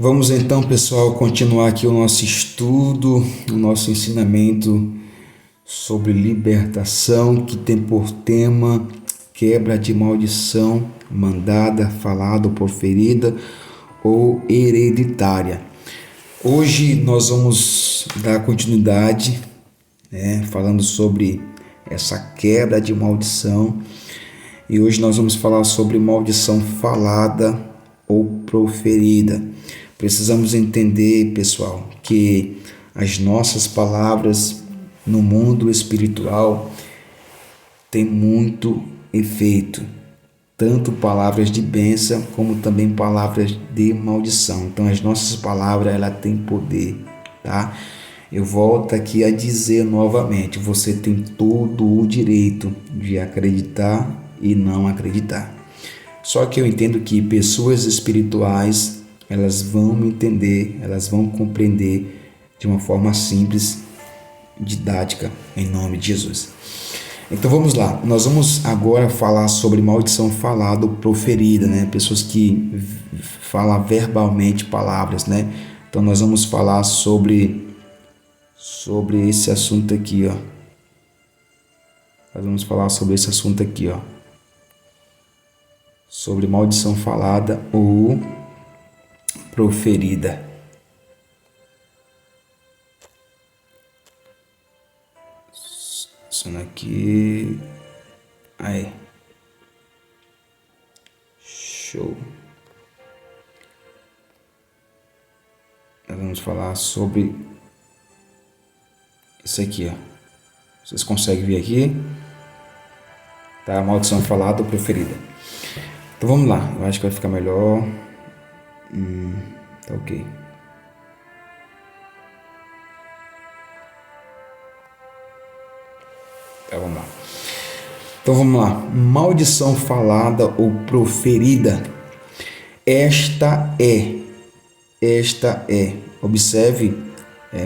Vamos então, pessoal, continuar aqui o nosso estudo, o nosso ensinamento sobre libertação, que tem por tema quebra de maldição mandada, falada ou proferida ou hereditária. Hoje nós vamos dar continuidade, falando sobre essa quebra de maldição, e hoje nós vamos falar sobre maldição falada ou proferida. Precisamos entender, pessoal, que as nossas palavras no mundo espiritual têm muito efeito, tanto palavras de bênção como também palavras de maldição. Então as nossas palavras, ela têm poder, tá? Eu volto aqui a dizer novamente, você tem todo o direito de acreditar e não acreditar. Só que eu entendo que pessoas espirituais, elas vão me entender, elas vão compreender de uma forma simples, didática, em nome de Jesus. Então vamos lá, nós vamos agora falar sobre maldição falada ou proferida, pessoas que falam verbalmente palavras, Então nós vamos falar sobre esse assunto aqui, ó. Nós vamos falar sobre esse assunto aqui, ó. Sobre maldição falada ou proferida. Isso aqui. Aí. Show. Nós vamos falar sobre isso aqui, ó. Vocês conseguem ver aqui? Tá? Maldição falada ou proferida. Então vamos lá. Eu acho que vai ficar melhor. Tá ok. Tá, vamos lá. Então vamos lá. Maldição falada ou proferida. Esta é. Observe,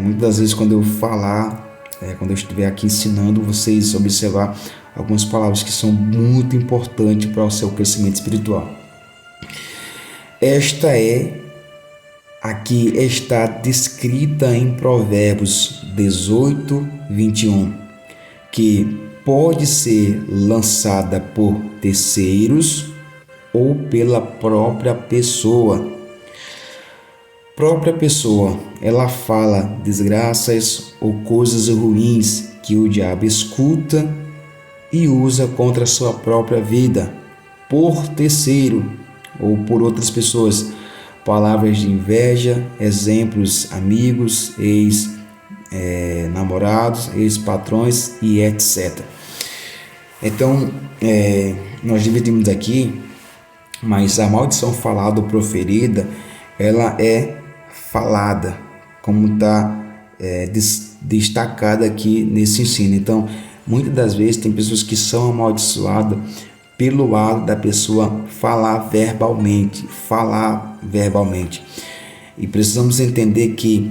muitas das vezes quando eu falar, quando eu estiver aqui ensinando, vocês observar algumas palavras que são muito importantes para o seu crescimento espiritual. Esta aqui está descrita em Provérbios 18, 21, que pode ser lançada por terceiros ou pela própria pessoa. Ela fala desgraças ou coisas ruins que o diabo escuta e usa contra a sua própria vida, por terceiro ou por outras pessoas. Palavras de inveja, exemplos, amigos, ex-namorados, ex-patrões e etc. Então, nós dividimos aqui, mas a maldição falada ou proferida, ela é falada, como está destacada aqui nesse ensino. Então, muitas das vezes tem pessoas que são amaldiçoadas pelo ato da pessoa falar verbalmente. E precisamos entender que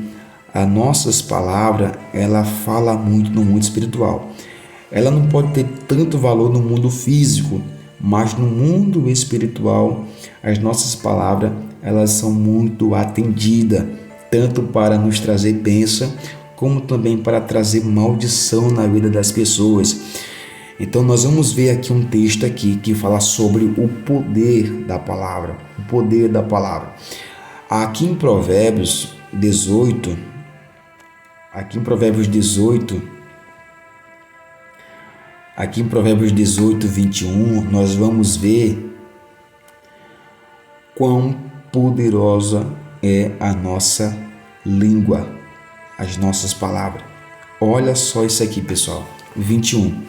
as nossas palavras, ela fala muito no mundo espiritual. Ela não pode ter tanto valor no mundo físico, mas no mundo espiritual, as nossas palavras, elas são muito atendidas, tanto para nos trazer bênção, como também para trazer maldição na vida das pessoas. Então nós vamos ver aqui um texto aqui que fala sobre o poder da palavra, Aqui em Provérbios 18, 21, nós vamos ver quão poderosa é a nossa língua, as nossas palavras. Olha só isso aqui, pessoal. 21.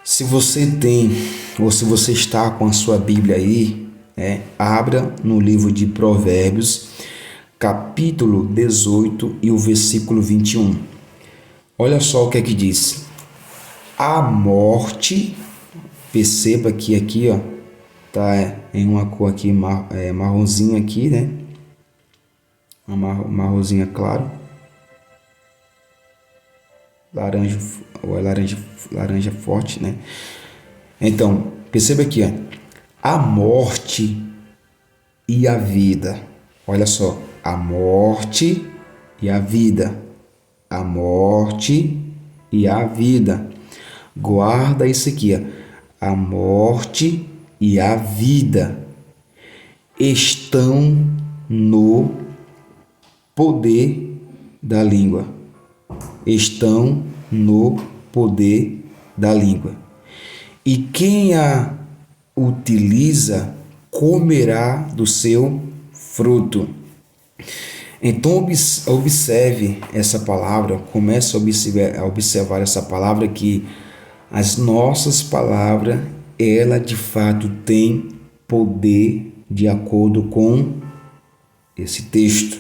Se você tem, ou se você está com a sua Bíblia aí, abra no livro de Provérbios, capítulo 18 e o versículo 21. Olha só o que é que diz. A morte, perceba que aqui, ó, tá em uma cor aqui marronzinho aqui, uma marronzinha claro, laranja ou é laranja forte, Então, perceba aqui, a morte e a vida. Olha só, a morte e a vida. A morte e a vida. Guarda isso aqui, ó. A morte e a vida estão no poder da língua. Estão no poder da língua. E quem a utiliza comerá do seu fruto. Então observe essa palavra, comece a observar essa palavra, que as nossas palavras, ela de fato tem poder de acordo com esse texto.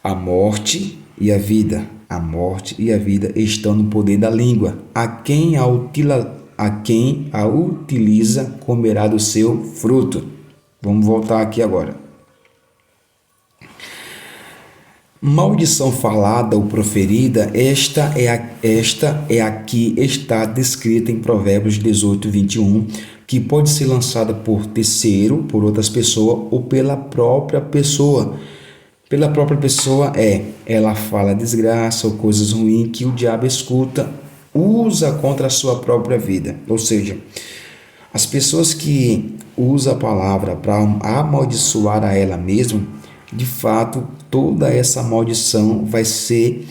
A morte e a vida. A morte e a vida estão no poder da língua. A quem a utiliza comerá do seu fruto. Vamos voltar aqui agora. Maldição falada ou proferida, esta é a que está descrita em Provérbios 18, 21, que pode ser lançada por terceiro, por outras pessoas ou pela própria pessoa. Pela própria pessoa ela fala desgraça ou coisas ruins que o diabo escuta, usa contra a sua própria vida. Ou seja, as pessoas que usam a palavra para amaldiçoar a ela mesma, de fato, toda essa maldição vai ser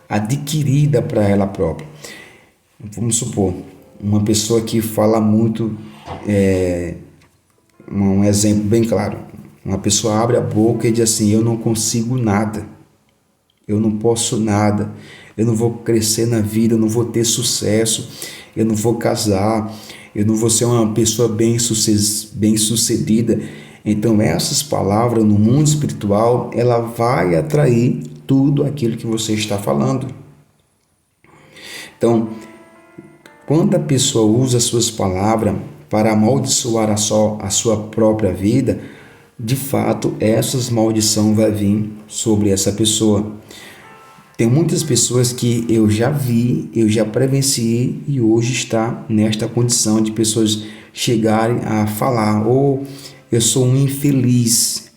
adquirida para ela própria. Vamos supor, uma pessoa que fala muito, um exemplo bem claro, uma pessoa abre a boca e diz assim: eu não consigo nada, eu não posso nada, eu não vou crescer na vida, eu não vou ter sucesso, eu não vou casar, eu não vou ser uma pessoa bem sucedida. Então essas palavras no mundo espiritual, ela vai atrair tudo aquilo que você está falando. Então, quando a pessoa usa suas palavras para amaldiçoar a sua própria vida, de fato, essas maldições vão vir sobre essa pessoa. Tem muitas pessoas que eu já vi, eu já presenciei e hoje está nesta condição de pessoas chegarem a falar: ou eu sou um infeliz.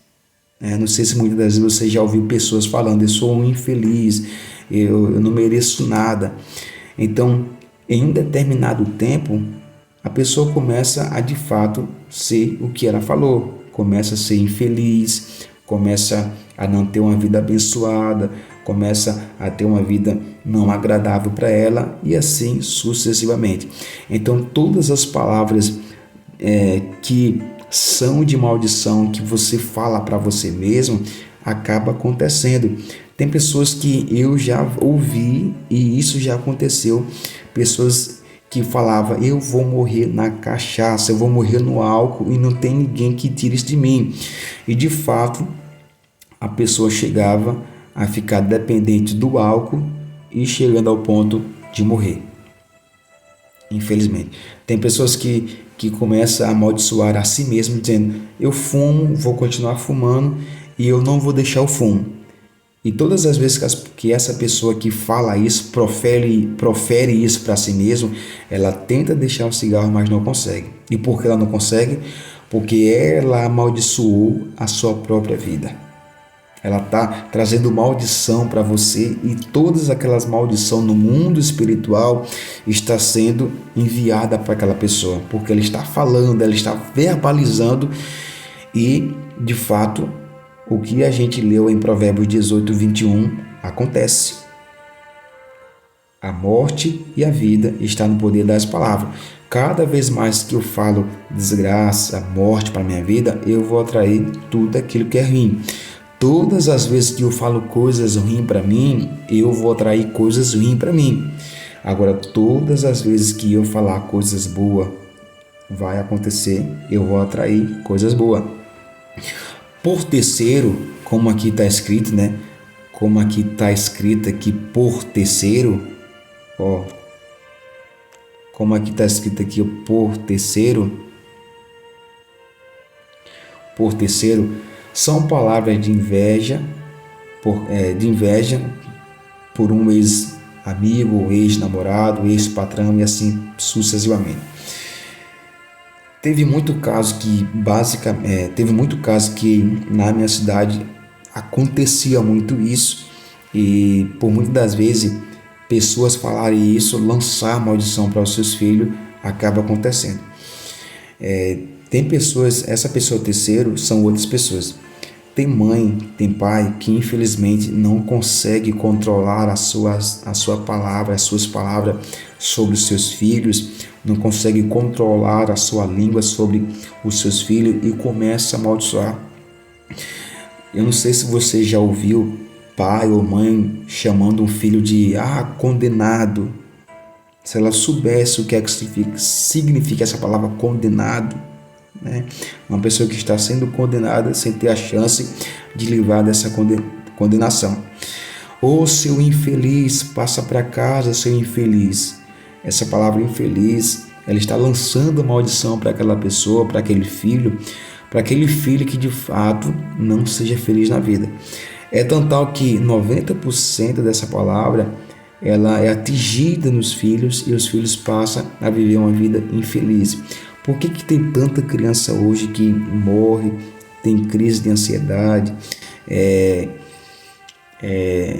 Não sei se muitas das vezes você já ouviu pessoas falando: eu sou um infeliz, eu não mereço nada. Então, em um determinado tempo, a pessoa começa a de fato ser o que ela falou, começa a ser infeliz, começa a não ter uma vida abençoada, começa a ter uma vida não agradável para ela e assim sucessivamente. Então, todas as palavras que são de maldição, que você fala para você mesmo, acaba acontecendo. Tem pessoas que eu já ouvi e isso já aconteceu, pessoas que falavam: eu vou morrer na cachaça, eu vou morrer no álcool e não tem ninguém que tire isso de mim. E de fato, a pessoa chegava a ficar dependente do álcool e chegando ao ponto de morrer. Infelizmente. Tem pessoas que começam a amaldiçoar a si mesmo, dizendo: eu fumo, vou continuar fumando e eu não vou deixar o fumo. E todas as vezes que essa pessoa que fala isso, profere isso para si mesmo, ela tenta deixar o cigarro, mas não consegue. E por que ela não consegue? Porque ela amaldiçoou a sua própria vida. Ela está trazendo maldição para você, e todas aquelas maldições no mundo espiritual está sendo enviada para aquela pessoa, porque ela está falando, ela está verbalizando, e de fato o que a gente leu em Provérbios 18, 21 acontece. A morte e a vida está no poder das palavras. Cada vez mais que eu falo desgraça, morte para minha vida, eu vou atrair tudo aquilo que é ruim. Todas as vezes que eu falo coisas ruins para mim, eu vou atrair coisas ruins para mim. Agora, todas as vezes que eu falar coisas boas, vai acontecer, eu vou atrair coisas boas. Por terceiro, como aqui está escrito, né? Como aqui está escrito aqui, por terceiro, como aqui está escrito aqui, por terceiro, são palavras de inveja, por um ex-amigo, ex-namorado, ex-patrão e assim sucessivamente. teve muito caso que na minha cidade acontecia muito isso, e por muitas das vezes pessoas falarem isso, lançar maldição para os seus filhos, acaba acontecendo. Tem pessoas, essa pessoa terceiro são outras pessoas. Tem mãe, tem pai que infelizmente não consegue controlar as suas palavras sobre os seus filhos, não consegue controlar a sua língua sobre os seus filhos e começa a amaldiçoar. Eu não sei se você já ouviu pai ou mãe chamando um filho de condenado. Se ela soubesse o que é que significa essa palavra condenado, né? Uma pessoa que está sendo condenada sem ter a chance de livrar dessa condenação. Ou seu infeliz, passa para casa, seu infeliz. Essa palavra infeliz, ela está lançando maldição para aquela pessoa, para aquele filho que de fato não seja feliz na vida. É tão tal que 90% dessa palavra ela é atingida nos filhos e os filhos passam a viver uma vida infeliz. Por que tem tanta criança hoje que morre, tem crise de ansiedade, é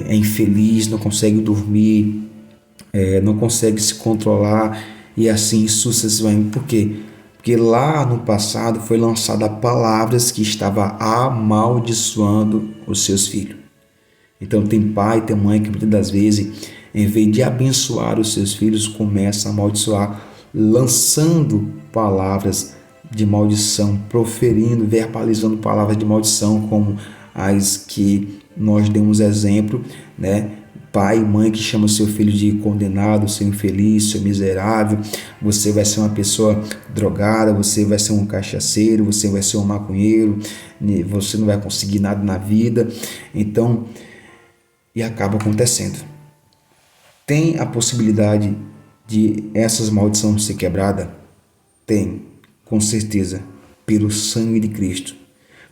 infeliz, não consegue dormir, não consegue se controlar e assim sucessivamente? Por quê? Porque lá no passado foi lançada palavras que estavam amaldiçoando os seus filhos. Então tem pai, tem mãe que muitas das vezes, em vez de abençoar os seus filhos, começa a amaldiçoar, lançando palavras de maldição, proferindo, verbalizando palavras de maldição, como as que nós demos exemplo, né? Pai e mãe que chama seu filho de condenado, seu infeliz, seu miserável, você vai ser uma pessoa drogada, você vai ser um cachaceiro, você vai ser um maconheiro, você não vai conseguir nada na vida. Então, e acaba acontecendo. Tem a possibilidade de essas maldições ser quebrada? Tem, com certeza, pelo sangue de Cristo.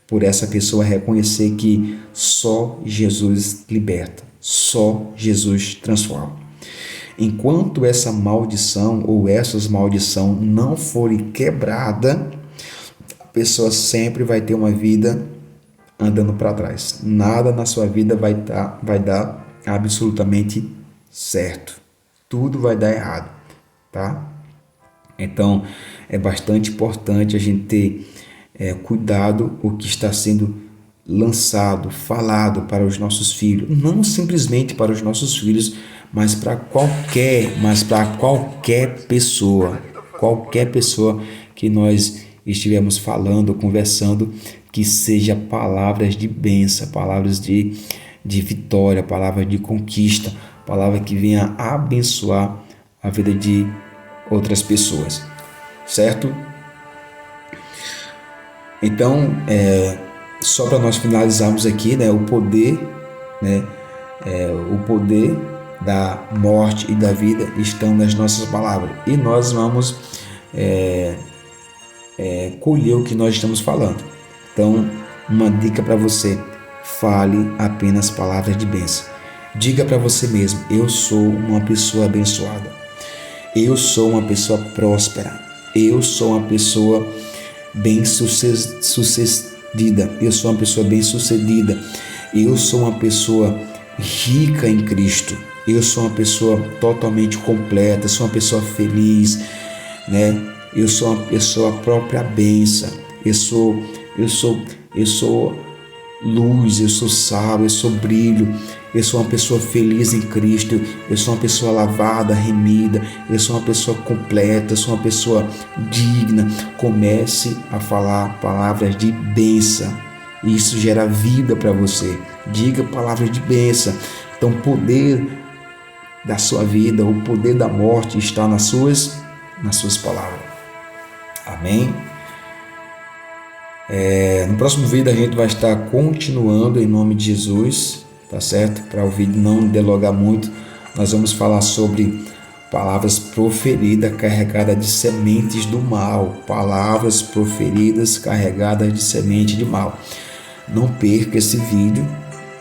Por essa pessoa reconhecer que só Jesus liberta, só Jesus transforma. Enquanto essa maldição ou essas maldições não forem quebradas, a pessoa sempre vai ter uma vida andando para trás. Nada na sua vida vai dar absolutamente certo. Tudo vai dar errado, tá? Então, é bastante importante a gente ter cuidado o que está sendo lançado, falado para os nossos filhos. Não simplesmente para os nossos filhos, mas para qualquer pessoa. Qualquer pessoa que nós estivermos falando, conversando, que seja palavras de bênção, palavras de vitória, palavras de conquista, palavra que venha abençoar a vida de outras pessoas, certo? Então, só para nós finalizarmos aqui, né, o poder da morte e da vida estão nas nossas palavras, e nós vamos colher o que nós estamos falando. Então, uma dica para você: fale apenas palavras de bênção. Diga para você mesmo: eu sou uma pessoa abençoada, eu sou uma pessoa próspera, eu sou uma pessoa bem-sucedida, eu sou uma pessoa bem-sucedida, eu sou uma pessoa rica em Cristo, eu sou uma pessoa totalmente completa, sou uma pessoa feliz, né? Eu sou uma pessoa própria bênção, eu sou luz, eu sou sal, eu sou brilho, eu sou uma pessoa feliz em Cristo, eu sou uma pessoa lavada, remida, eu sou uma pessoa completa, eu sou uma pessoa digna. Comece a falar palavras de bênção, isso gera vida para você. Diga palavras de bênção. Então, o poder da sua vida, o poder da morte está nas suas palavras. Amém? No próximo vídeo a gente vai estar continuando em nome de Jesus, tá certo? Para o vídeo não delogar muito, nós vamos falar sobre palavras proferidas carregadas de sementes do mal. Palavras proferidas carregadas de semente de mal. Não perca esse vídeo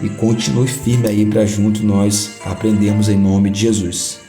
e continue firme aí para junto nós aprendermos em nome de Jesus.